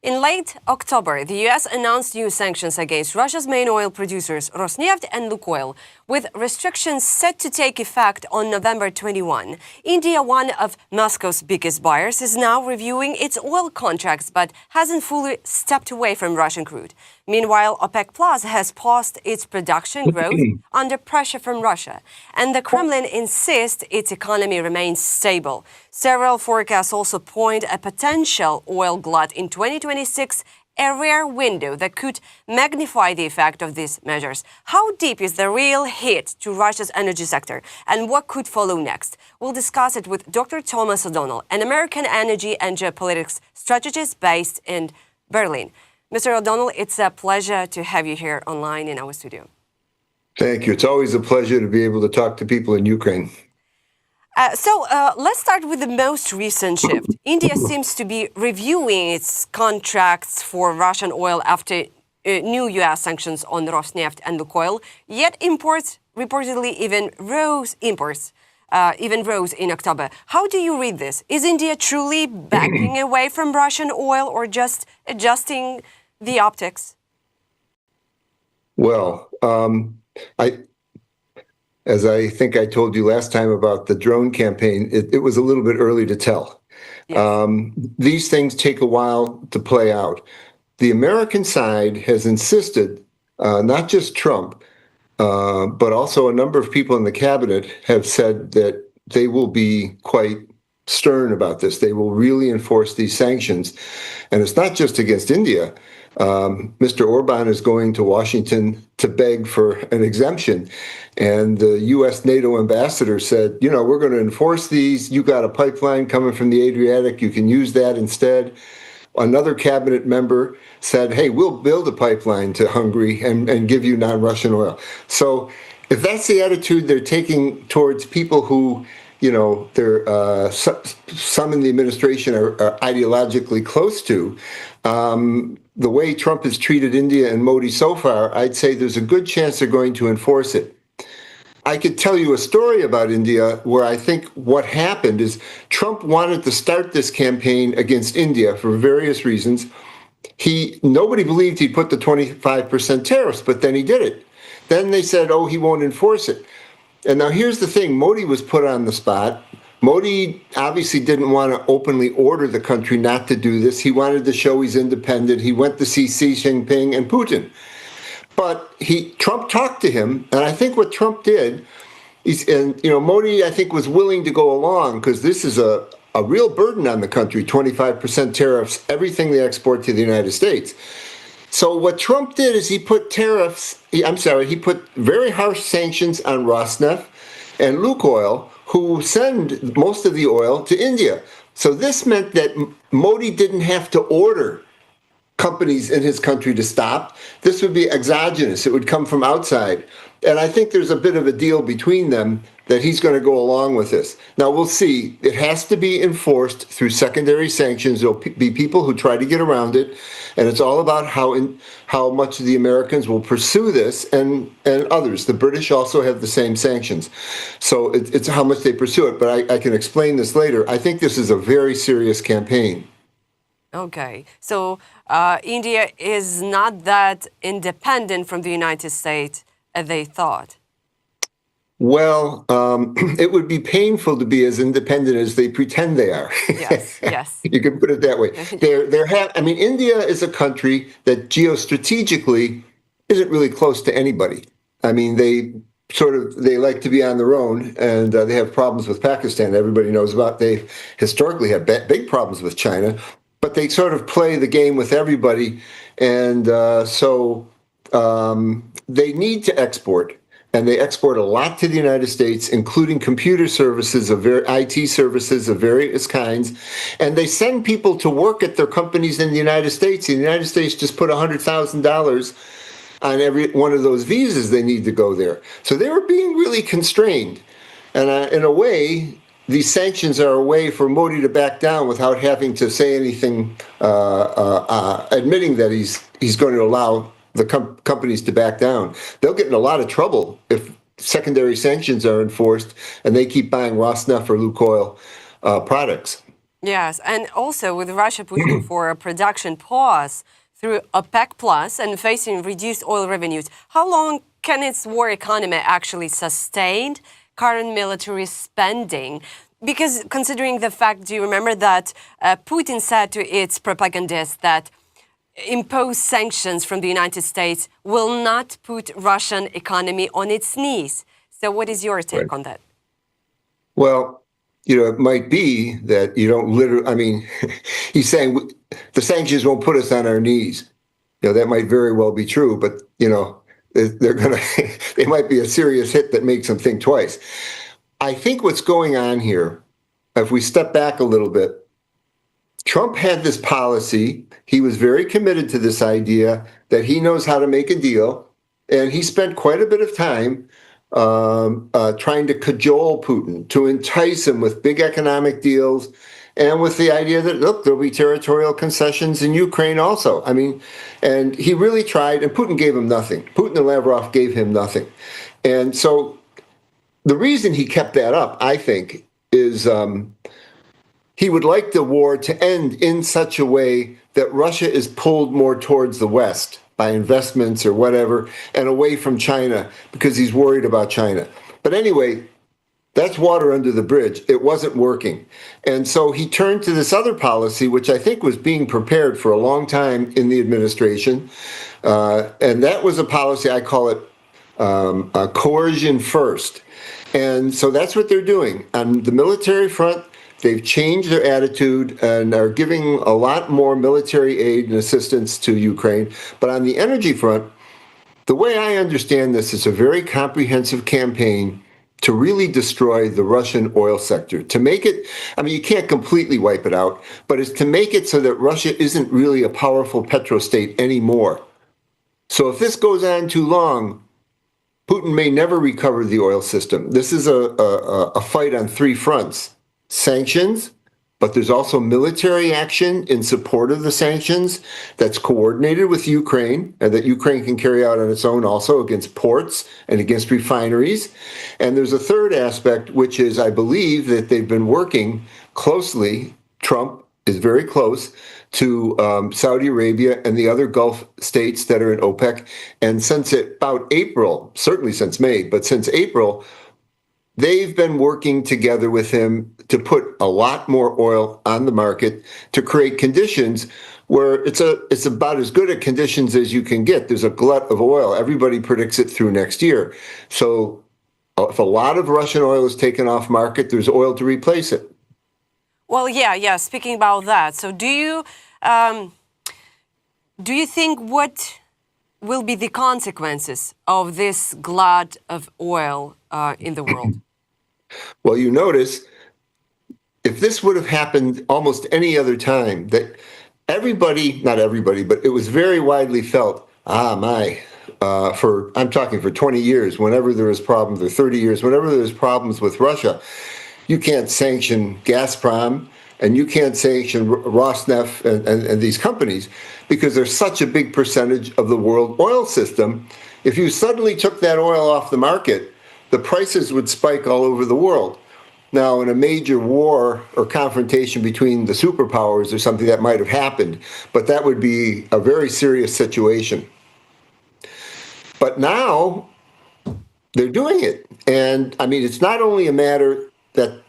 In late October, the U.S. announced new sanctions against Russia's main oil producers, Rosneft and Lukoil, with restrictions set to take effect on November 21. India, one of Moscow's biggest buyers, is now reviewing its oil contracts but hasn't fully stepped away from Russian crude. Meanwhile, OPEC Plus has paused its production growth under pressure from Russia, and the Kremlin insists its economy remains stable. Several forecasts also point a potential oil glut in 2026, a rare window that could magnify the effect of these measures. How deep is the real hit to Russia's energy sector, and what could follow next? We'll discuss it with Dr. Thomas O'Donnell, an American energy and geopolitics strategist based in Berlin. Mr. O'Donnell, it's a pleasure to have you here online in our studio. Thank you. It's always a pleasure to be able to talk to people in Ukraine. Let's start with the most recent shift. India seems to be reviewing its contracts for Russian oil after new U.S. sanctions on Rosneft and Lukoil, yet imports reportedly even rose in October. How do you read this? Is India truly backing away from Russian oil or just adjusting the optics? Well, as I think I told you last time about the drone campaign, it was a little bit early to tell. Yes. These things take a while to play out. The American side has insisted, not just Trump, but also a number of people in the cabinet have said that they will be quite stern about this. They will really enforce these sanctions. And it's not just against India. Mr. Orban is going to Washington to beg for an exemption. And the U.S. NATO ambassador said, you know, we're going to enforce these. You got a pipeline coming from the Adriatic. You can use that instead. Another cabinet member said, hey, we'll build a pipeline to Hungary and give you non-Russian oil. So if that's the attitude they're taking towards people who, you know, they're some in the administration are ideologically close to, the way Trump has treated India and Modi so far, I'd say there's a good chance they're going to enforce it. I could tell you a story about India where I think what happened is Trump wanted to start this campaign against India for various reasons. Nobody believed he'd put the 25% tariffs, but then he did it. Then they said, oh, he won't enforce it. And now here's the thing, Modi was put on the spot. Modi obviously didn't want to openly order the country not to do this. He wanted to show he's independent. He went to see Xi Jinping and Putin. But Trump talked to him, and I think what Trump did, Modi, I think, was willing to go along because this is a real burden on the country, 25% tariffs, everything they export to the United States. So what Trump did is he put very harsh sanctions on Rosneft and Lukoil, who send most of the oil to India. So this meant that Modi didn't have to order companies in his country to stop. This would be exogenous. It would come from outside. And I think there's a bit of a deal between them that he's going to go along with this. Now, we'll see. It has to be enforced through secondary sanctions. There'll be people who try to get around it. And it's all about how much the Americans will pursue this and others. The British also have the same sanctions. So it's how much they pursue it. But I can explain this later. I think this is a very serious campaign. Okay. So India is not that independent from the United States as they thought. Well, it would be painful to be as independent as they pretend they are. Yes. You can put it that way. India is a country that geostrategically isn't really close to anybody. I mean, they like to be on their own, and they have problems with Pakistan. Everybody knows about. They historically have big problems with China, but they sort of play the game with everybody, and so they need to export. And they export a lot to the United States, including computer services, IT services of various kinds. And they send people to work at their companies in the United States. The United States just put $100,000 on every one of those visas they need to go there. So they were being really constrained. And in a way, these sanctions are a way for Modi to back down without having to say anything, admitting that he's going to allow the companies to back down. They'll get in a lot of trouble if secondary sanctions are enforced and they keep buying Rosneft or Lukoil products. Yes, and also with Russia pushing for a production pause through OPEC Plus and facing reduced oil revenues, how long can its war economy actually sustain current military spending? Because considering the fact, do you remember that Putin said to its propagandists that imposed sanctions from the United States will not put Russian economy on its knees? So what is your take on that? Well, it might be that you don't literally, I mean, he's saying the sanctions won't put us on our knees. That might very well be true, but, they're going to, they might be a serious hit that makes them think twice. I think what's going on here, if we step back a little bit, Trump had this policy. He was very committed to this idea that he knows how to make a deal. And he spent quite a bit of time trying to cajole Putin, to entice him with big economic deals, and with the idea that, look, there'll be territorial concessions in Ukraine also. I mean, and he really tried, and Putin gave him nothing. Putin and Lavrov gave him nothing. And so the reason he kept that up, I think, is he would like the war to end in such a way that Russia is pulled more towards the West by investments or whatever, and away from China, because he's worried about China. But anyway, that's water under the bridge. It wasn't working. And so he turned to this other policy, which I think was being prepared for a long time in the administration. And that was a policy, I call it coercion first. And so that's what they're doing. On the military front, they've changed their attitude and are giving a lot more military aid and assistance to Ukraine. But on the energy front, the way I understand this is a very comprehensive campaign to really destroy the Russian oil sector, to make it, I mean, you can't completely wipe it out, but it's to make it so that Russia isn't really a powerful petrostate anymore. So if this goes on too long, Putin may never recover the oil system. This is a fight on three fronts. Sanctions, but there's also military action in support of the sanctions that's coordinated with Ukraine and that Ukraine can carry out on its own also against ports and against refineries. And there's a third aspect, which is, I believe, that they've been working closely. Trump is very close to Saudi Arabia and the other Gulf states that are in OPEC. And since about April, certainly since May, but since April, they've been working together with him to put a lot more oil on the market to create conditions where it's about as good a conditions as you can get. There's a glut of oil. Everybody predicts it through next year. So if a lot of Russian oil is taken off market, there's oil to replace it. Well, yeah. Speaking about that, so do you think what will be the consequences of this glut of oil in the world? Well, you notice, if this would have happened almost any other time, that everybody, not everybody, but it was very widely felt, I'm talking for 20 years, whenever there was problems, or 30 years, whenever there was problems with Russia, you can't sanction Gazprom, and you can't sanction Rosneft and these companies, because they're such a big percentage of the world oil system. If you suddenly took that oil off the market, the prices would spike all over the world. Now, in a major war or confrontation between the superpowers or something, that might have happened, but that would be a very serious situation. But now they're doing it. And I mean, it's not only a matter that,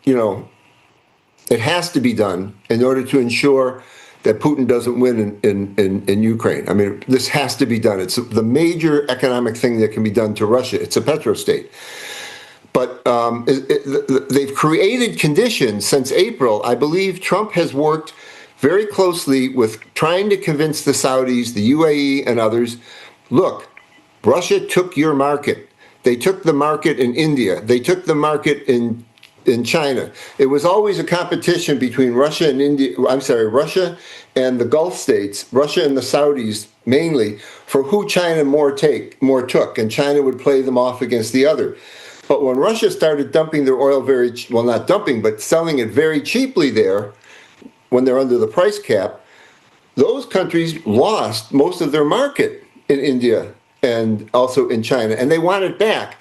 it has to be done in order to ensure that Putin doesn't win in Ukraine. I mean, this has to be done. It's the major economic thing that can be done to Russia. It's a petrostate. But they've created conditions since April. I believe Trump has worked very closely with trying to convince the Saudis, the UAE, and others, look, Russia took your market. They took the market in India. They took the market in China. It was always a competition between Russia and Russia and the Gulf states, Russia and the Saudis mainly, for who China more took, and China would play them off against the other. But when Russia started dumping their oil not dumping, but selling it very cheaply there, when they're under the price cap, those countries lost most of their market in India and also in China, and they want it back.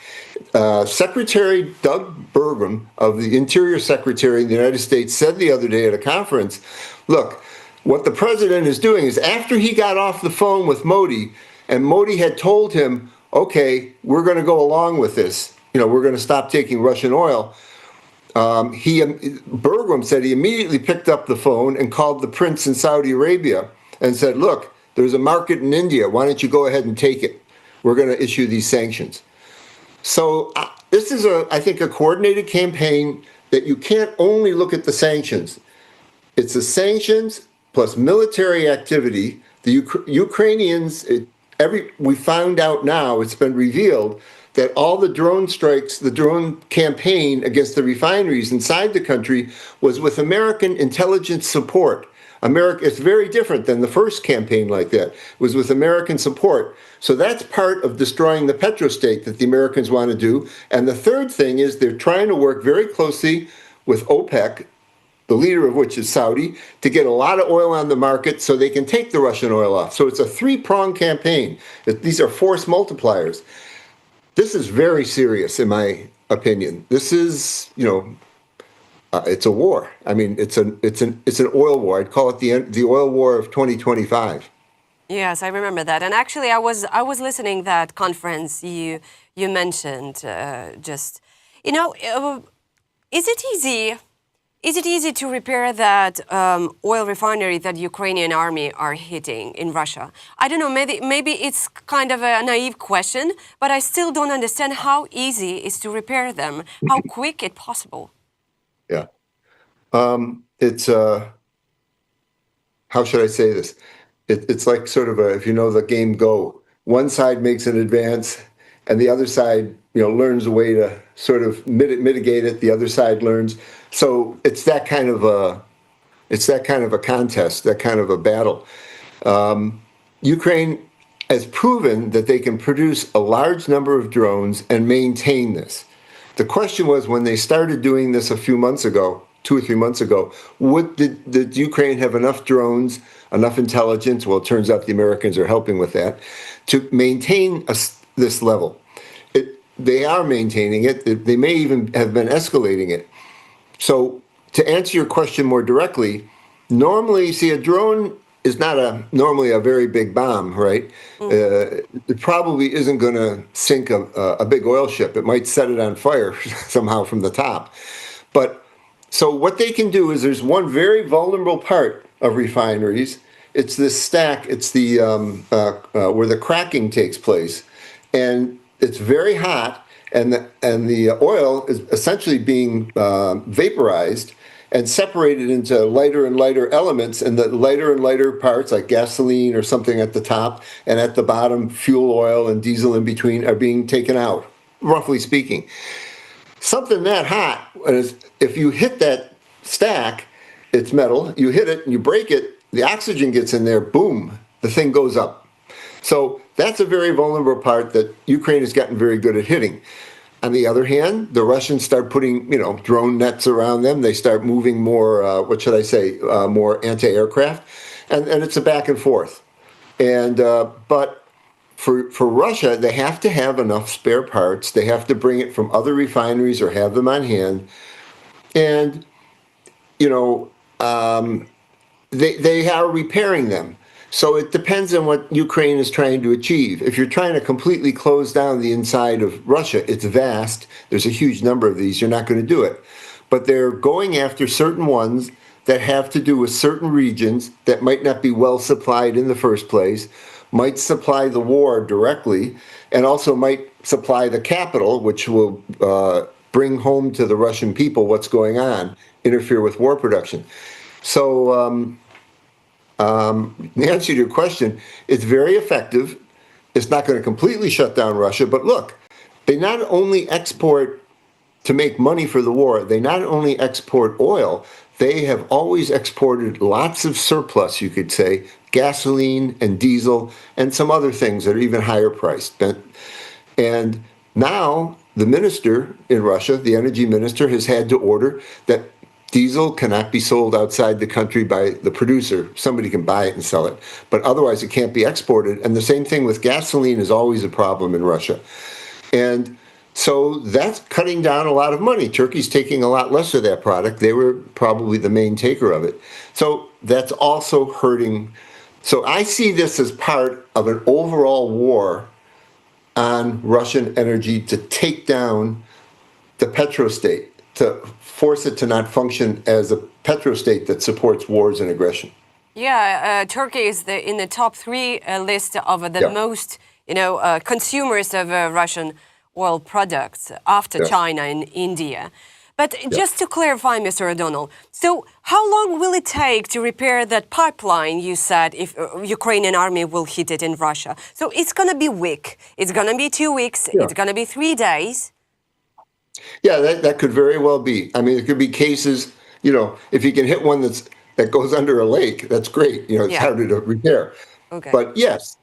Secretary Doug Burgum of the Interior Secretary in the United States said the other day at a conference, look, what the president is doing is after he got off the phone with Modi, and Modi had told him, okay, we're going to go along with this, we're going to stop taking Russian oil. Burgum said he immediately picked up the phone and called the prince in Saudi Arabia and said, look, there's a market in India. Why don't you go ahead and take it? We're going to issue these sanctions. So this is, I think, a coordinated campaign that you can't only look at the sanctions. It's the sanctions plus military activity. The Ukrainians, we found out now, it's been revealed that all the drone strikes, the drone campaign against the refineries inside the country was with American intelligence support. It's very different than the first campaign like that. It was with American support. So that's part of destroying the petrostate that the Americans want to do. And the third thing is they're trying to work very closely with OPEC, the leader of which is Saudi, to get a lot of oil on the market so they can take the Russian oil off. So it's a three-pronged campaign. These are force multipliers. This is very serious, in my opinion. This is, it's a war. I mean, it's an oil war. I'd call it the oil war of 2025. Yes, I remember that. And actually, I was listening that conference you mentioned. Is it easy to repair that oil refinery that Ukrainian army are hitting in Russia? I don't know. Maybe it's kind of a naive question, but I still don't understand how easy it is to repair them. How quick it's possible. Yeah. It's how should I say this? It's like sort of if you know the game Go, one side makes an advance and the other side, learns a way to sort of mitigate it. The other side learns. So it's that kind of a contest, that kind of a battle. Ukraine has proven that they can produce a large number of drones and maintain this. The question was, when they started doing this a few months ago, 2 or 3 months ago, did Ukraine have enough drones, enough intelligence? Well, it turns out the Americans are helping with that, to maintain this level. They are maintaining it. They may even have been escalating it. So to answer your question more directly, normally, see, a drone is not normally a very big bomb, right? It probably isn't going to sink a big oil ship. It might set it on fire somehow from the top. But so what they can do is there's one very vulnerable part of refineries. It's this stack. It's the where the cracking takes place, and it's very hot, and the oil is essentially being vaporized and separated into lighter and lighter elements, and the lighter and lighter parts, like gasoline or something at the top, and at the bottom, fuel oil and diesel in between, are being taken out, roughly speaking. Something that hot, if you hit that stack, it's metal, you hit it and you break it, the oxygen gets in there, boom, the thing goes up. So that's a very vulnerable part that Ukraine has gotten very good at hitting. On the other hand, the Russians start putting, drone nets around them. They start moving more, more anti-aircraft, and it's a back and forth. And but for Russia, they have to have enough spare parts. They have to bring it from other refineries or have them on hand. And they are repairing them. So it depends on what Ukraine is trying to achieve. If you're trying to completely close down the inside of Russia, it's vast. There's a huge number of these. You're not going to do it. But they're going after certain ones that have to do with certain regions that might not be well supplied in the first place, might supply the war directly, and also might supply the capital, which will bring home to the Russian people what's going on, interfere with war production. So the answer to your question, it's very effective. It's not going to completely shut down Russia, but look, they not only export to make money for the war, they not only export oil, they have always exported lots of surplus, you could say, gasoline and diesel and some other things that are even higher priced. And now the minister in Russia, the energy minister, has had to order that diesel cannot be sold outside the country by the producer. Somebody can buy it and sell it, but otherwise it can't be exported. And the same thing with gasoline is always a problem in Russia. And So that's cutting down a lot of money. Turkey's taking a lot less of that product. They were probably the main taker of it. So that's also hurting. So I see this as part of an overall war on Russian energy to take down the petrostate, to force it to not function as a petrostate that supports wars and aggression. Yeah, Turkey is in the top three list of the most, consumers of Russian oil products after China and India. But just to clarify, Mr. O'Donnell, so how long will it take to repair that pipeline you said if Ukrainian army will hit it in Russia? So it's going to be week, it's going to be 2 weeks, it's going to be 3 days. Yeah, that could very well be. I mean, it could be cases, if you can hit one that goes under a lake, that's great. It's harder to repair. Okay. But yes,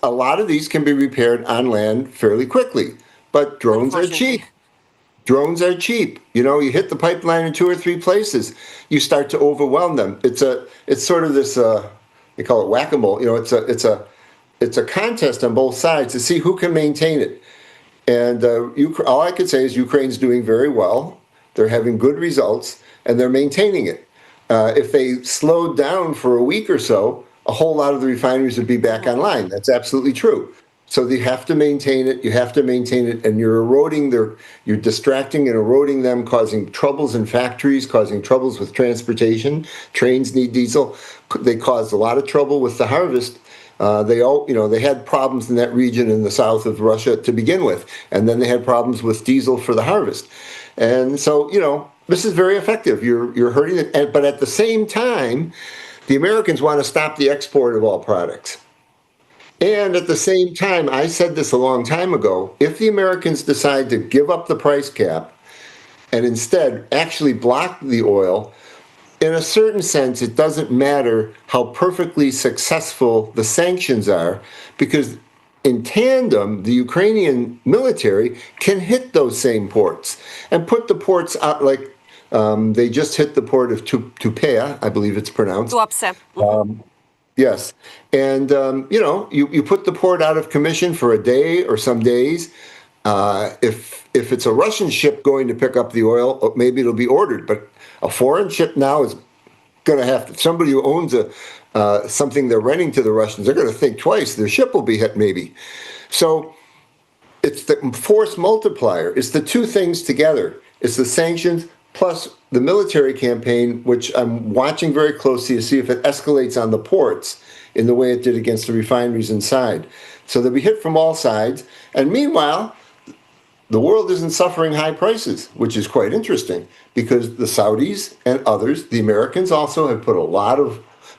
a lot of these can be repaired on land fairly quickly. But drones are cheap. Drones are cheap. You hit the pipeline in 2 or 3 places, you start to overwhelm them. It's sort of this, they call it whack-a-mole. It's a contest on both sides to see who can maintain it. And all I could say is Ukraine's doing very well. They're having good results, and they're maintaining it. If they slowed down for a week or so, a whole lot of the refineries would be back online. That's absolutely true. So you have to maintain it. You have to maintain it, and you're distracting and eroding them, causing troubles in factories, causing troubles with transportation. Trains need diesel. They caused a lot of trouble with the harvest. They had problems in that region in the south of Russia to begin with, and then they had problems with diesel for the harvest. And so, this is very effective. You're hurting it, but at the same time, the Americans want to stop the export of all products. And at the same time, I said this a long time ago, if the Americans decide to give up the price cap and instead actually block the oil, in a certain sense, it doesn't matter how perfectly successful the sanctions are, because in tandem, the Ukrainian military can hit those same ports and put the ports out like they just hit the port of Tupea, I believe it's pronounced. Yes. And, you put the port out of commission for a day or some days. If it's a Russian ship going to pick up the oil, maybe it'll be ordered. But a foreign ship now is going to have somebody who owns something they're renting to the Russians, they're going to think twice. Their ship will be hit maybe. So it's the force multiplier. It's the two things together. It's the sanctions plus the military campaign, which I'm watching very closely to see if it escalates on the ports in the way it did against the refineries inside. So they'll be hit from all sides. And meanwhile, the world isn't suffering high prices, which is quite interesting, because the Saudis and others, the Americans also have put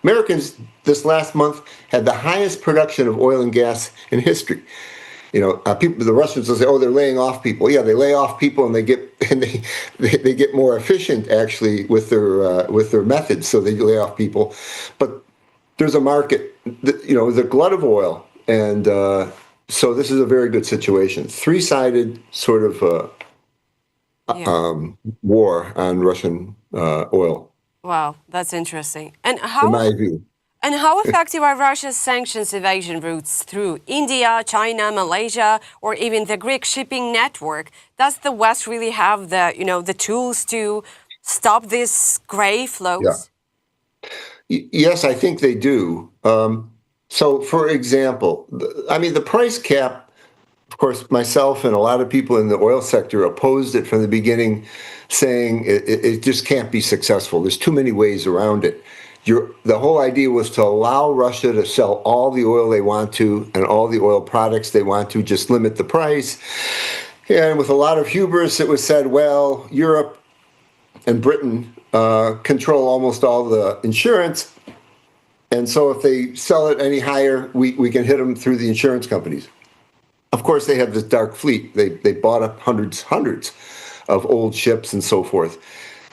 Americans this last month had the highest production of oil and gas in history. The Russians will say, "Oh, they're laying off people." Yeah, they lay off people, and they get more efficient actually with their methods. So they lay off people, but there's a market. The glut of oil, and so this is a very good situation. 3-sided sort of war on Russian oil. Wow, that's interesting. And in my view. And how effective are Russia's sanctions evasion routes through India, China, Malaysia, or even the Greek shipping network? Does the West really have the tools to stop these gray flows? Yeah. Yes, I think they do. So, for example, the price cap, of course, myself and a lot of people in the oil sector opposed it from the beginning, saying it just can't be successful. There's too many ways around it. The whole idea was to allow Russia to sell all the oil they want to and all the oil products they want to, just limit the price. And with a lot of hubris, it was said, well, Europe and Britain control almost all the insurance. And so if they sell it any higher, we can hit them through the insurance companies. Of course, they have this dark fleet. They bought up hundreds of old ships and so forth.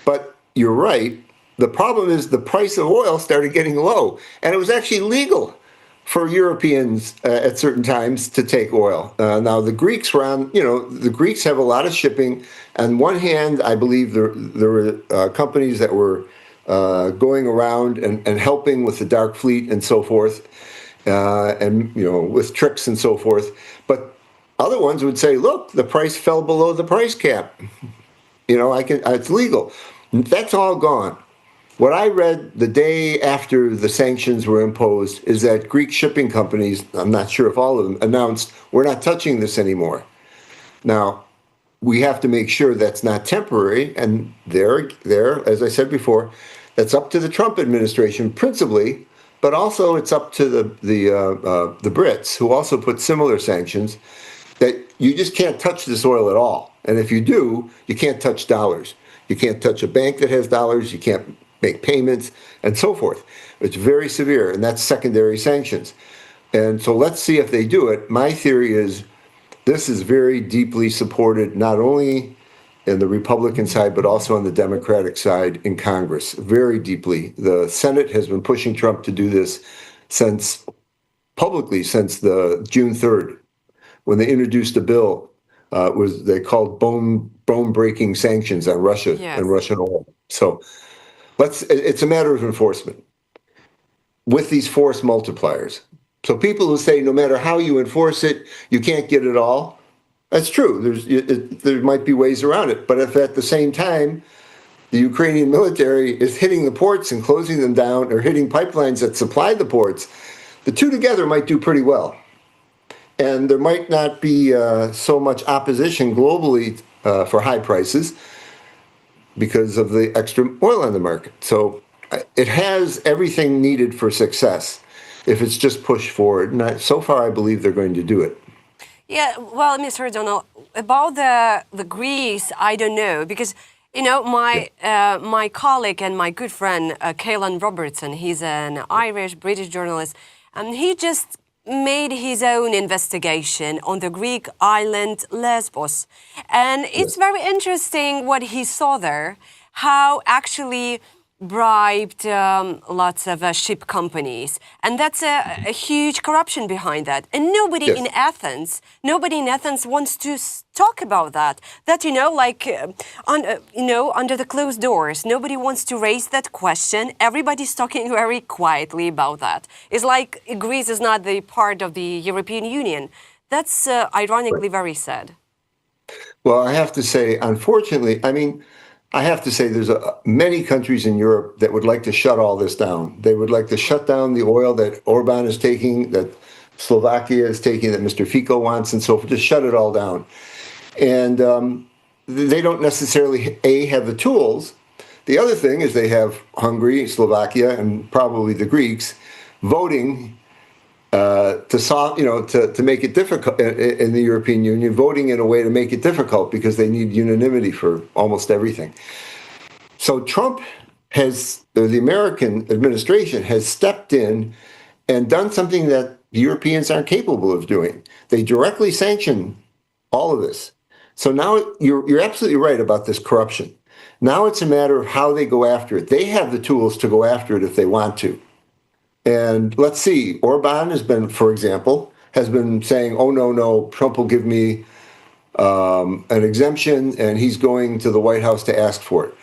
But you're right. The problem is the price of oil started getting low, and it was actually legal for Europeans at certain times to take oil. Now, the Greeks the Greeks have a lot of shipping. On one hand, I believe there were companies that were going around and helping with the dark fleet and so forth, and with tricks and so forth. But Other ones would say, look, the price fell below the price cap. It's legal. That's all gone. What I read the day after the sanctions were imposed is that Greek shipping companies, I'm not sure if all of them, announced we're not touching this anymore. Now, we have to make sure that's not temporary. And there, as I said before, that's up to the Trump administration principally, but also it's up to the Brits, who also put similar sanctions, that you just can't touch this oil at all. And if you do, you can't touch dollars. You can't touch a bank that has dollars. You can't make payments and so forth. It's very severe, and that's secondary sanctions. And so let's see if they do it. My theory is this is very deeply supported, not only in the Republican side, but also on the Democratic side in Congress, very deeply. The Senate has been pushing Trump to do this publicly since the June 3rd, when they introduced a bill. They called bone-breaking sanctions on Russia and Russian oil. So it's a matter of enforcement with these force multipliers. So people who say no matter how you enforce it, you can't get it all, that's true. There might be ways around it. But if at the same time the Ukrainian military is hitting the ports and closing them down, or hitting pipelines that supply the ports, the two together might do pretty well. And there might not be so much opposition globally for high prices because of the extra oil on the market. So it has everything needed for success if it's just pushed forward. And so far, I believe they're going to do it. Yeah, well, Mr. O'Donnell, about the Greece, I don't know, because, my colleague and my good friend, Kyiv Robertson, he's an Irish-British journalist, and he just made his own investigation on the Greek island Lesbos. And it's very interesting what he saw there, how actually bribed lots of ship companies. And that's a huge corruption behind that. And nobody in Athens wants to talk about that. That, under the closed doors, nobody wants to raise that question. Everybody's talking very quietly about that. It's like Greece is not the part of the European Union. That's ironically very sad. Well, I have to say, unfortunately, there's many countries in Europe that would like to shut all this down. They would like to shut down the oil that Orban is taking, that Slovakia is taking, that Mr. Fico wants, and so forth. Just shut it all down. And they don't necessarily, have the tools. The other thing is they have Hungary, Slovakia, and probably the Greeks voting to make it difficult in the European Union, voting in a way to make it difficult because they need unanimity for almost everything. So the American administration has stepped in and done something that the Europeans aren't capable of doing. They directly sanction all of this. So now you're absolutely right about this corruption. Now it's a matter of how they go after it. They have the tools to go after it if they want to. And let's see, Orban for example, has been saying, oh, no, Trump will give me an exemption, and he's going to the White House to ask for it.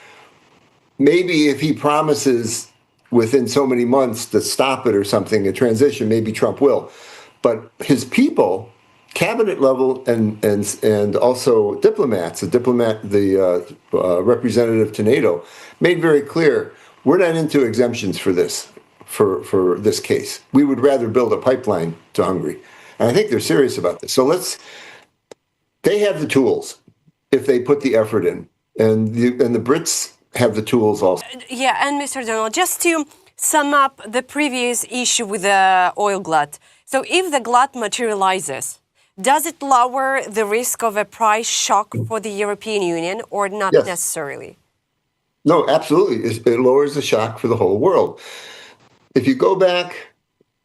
Maybe if he promises within so many months to stop it or something, a transition, maybe Trump will. But his people, cabinet level and also diplomats, the representative to NATO, made very clear, we're not into exemptions for this. For this case, we would rather build a pipeline to Hungary, and I think they're serious about this. So they have the tools if they put the effort in, and the Brits have the tools also. Yeah, and Mr. Donald, just to sum up the previous issue with the oil glut. So if the glut materializes, does it lower the risk of a price shock for the European Union, or not necessarily? No, absolutely. It lowers the shock for the whole world. If you go back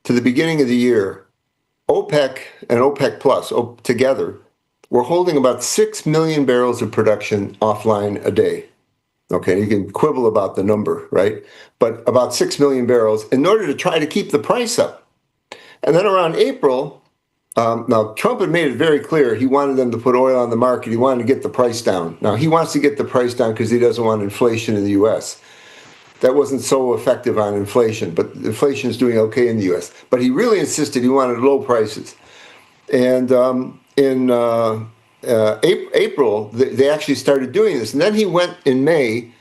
to the beginning of the year, OPEC and OPEC Plus together were holding about 6 million barrels of production offline a day. Okay, you can quibble about the number, right? But about 6 million barrels in order to try to keep the price up. And then around April, now Trump had made it very clear he wanted them to put oil on the market. He wanted to get the price down. Now, he wants to get the price down because he doesn't want inflation in the U.S. That wasn't so effective on inflation, but inflation is doing okay in the U.S. But he really insisted he wanted low prices. And in April, they actually started doing this. And then he went in May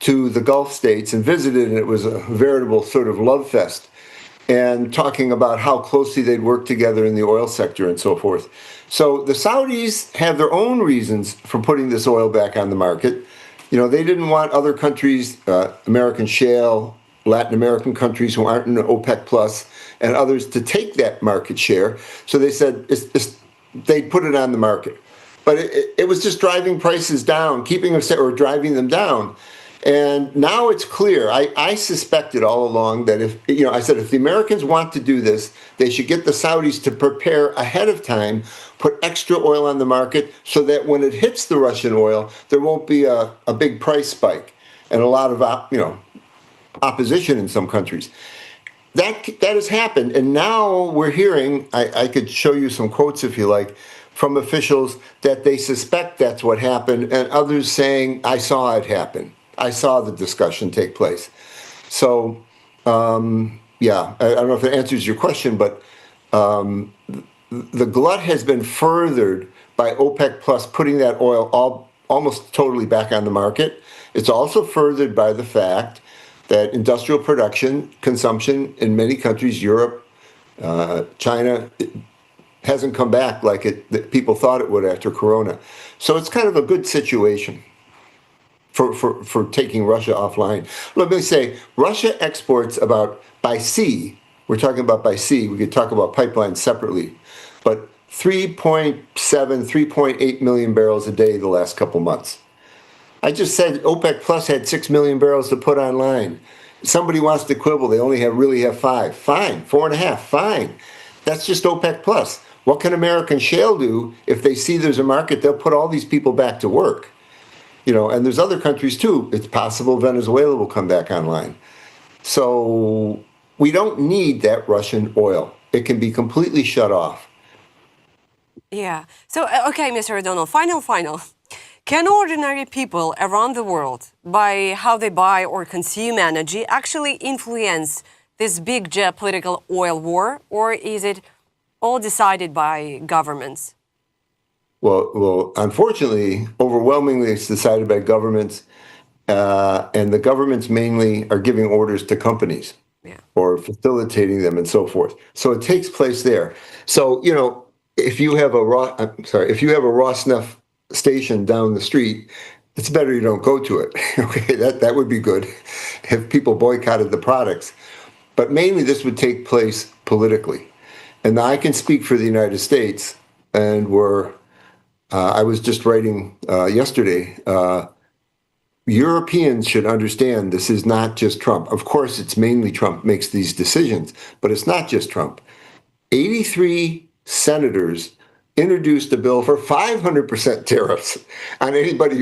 to the Gulf states and visited, and it was a veritable sort of love fest, and talking about how closely they'd work together in the oil sector and so forth. So the Saudis have their own reasons for putting this oil back on the market. You know, they didn't want other countries, American shale, Latin American countries who aren't in OPEC Plus, and others to take that market share. So they said they'd put it on the market. But it was just driving prices down, keeping them, or driving them down. And now it's clear. I suspected all along that if the Americans want to do this, they should get the Saudis to prepare ahead of time, put extra oil on the market so that when it hits the Russian oil, there won't be a big price spike and a lot of opposition in some countries. That has happened, and now we're hearing, I could show you some quotes if you like, from officials that they suspect that's what happened, and others saying, I saw it happen. I saw the discussion take place. So, I don't know if it answers your question, but the glut has been furthered by OPEC Plus putting that oil almost totally back on the market. It's also furthered by the fact that industrial production, consumption in many countries, Europe, China, hasn't come back like that people thought it would after Corona. So it's kind of a good situation for taking Russia offline. Let me say, Russia exports by sea, we're talking about by sea, we could talk about pipelines separately, but 3.7, 3.8 million barrels a day the last couple months. I just said OPEC Plus had 6 million barrels to put online. Somebody wants to quibble, they only really have 5. Fine, 4.5, fine. That's just OPEC Plus. What can American shale do if they see there's a market? They'll put all these people back to work. And there's other countries too. It's possible Venezuela will come back online. So we don't need that Russian oil. It can be completely shut off. Yeah. So, okay, Mr. O'Donnell, final. Can ordinary people around the world, by how they buy or consume energy, actually influence this big geopolitical oil war, or is it all decided by governments? Well, unfortunately, overwhelmingly, it's decided by governments, and the governments mainly are giving orders to companies or facilitating them and so forth. So it takes place there. So if you have a Rosneft station down the street, it's better you don't go to it. Okay, that would be good if people boycotted the products. But mainly, this would take place politically, and I can speak for the United States, and I was just writing yesterday, Europeans should understand this is not just Trump. Of course, it's mainly Trump makes these decisions, but it's not just Trump. 83 senators introduced a bill for 500% tariffs on anybody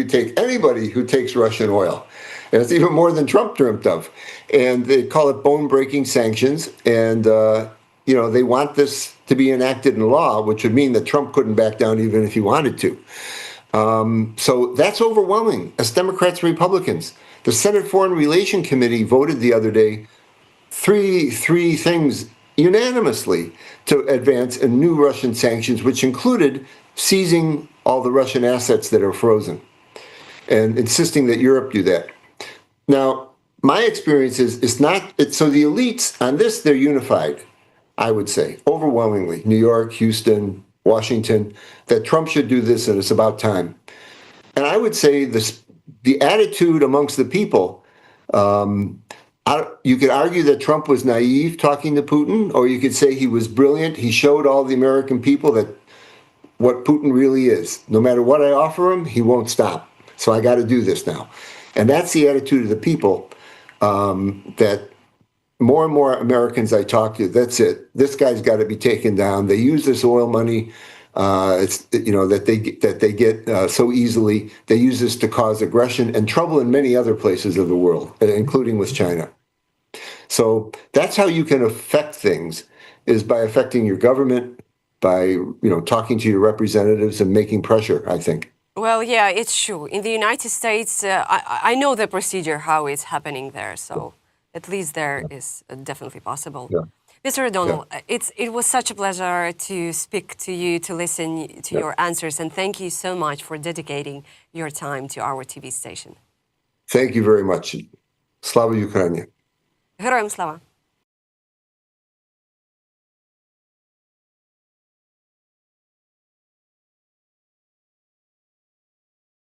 who takes Russian oil. And it's even more than Trump dreamt of. And they call it bone-breaking sanctions. And, they want this to be enacted in law, which would mean that Trump couldn't back down even if he wanted to. So that's overwhelming. As Democrats and Republicans, the Senate Foreign Relations Committee voted the other day three things unanimously to advance a new Russian sanctions, which included seizing all the Russian assets that are frozen and insisting that Europe do that. Now, my experience is so the elites on this, they're unified. I would say, overwhelmingly, New York, Houston, Washington, that Trump should do this and it's about time. And I would say the attitude amongst the people, you could argue that Trump was naive talking to Putin, or you could say he was brilliant. He showed all the American people that what Putin really is. No matter what I offer him, he won't stop. So I got to do this now. And that's the attitude of the people that more and more Americans I talk to, that's it. This guy's got to be taken down. They use this oil money, that they get so easily. They use this to cause aggression and trouble in many other places of the world, including with China. So that's how you can affect things, is by affecting your government, by talking to your representatives and making pressure, I think. Well, yeah, it's true. In the United States, I know the procedure, how it's happening there. So at least there is definitely possible. Yeah. Mr. O'Donnell, it was such a pleasure to speak to you, to listen to your answers, and thank you so much for dedicating your time to our TV station. Thank you very much. Slava Ukraini. Героям слава!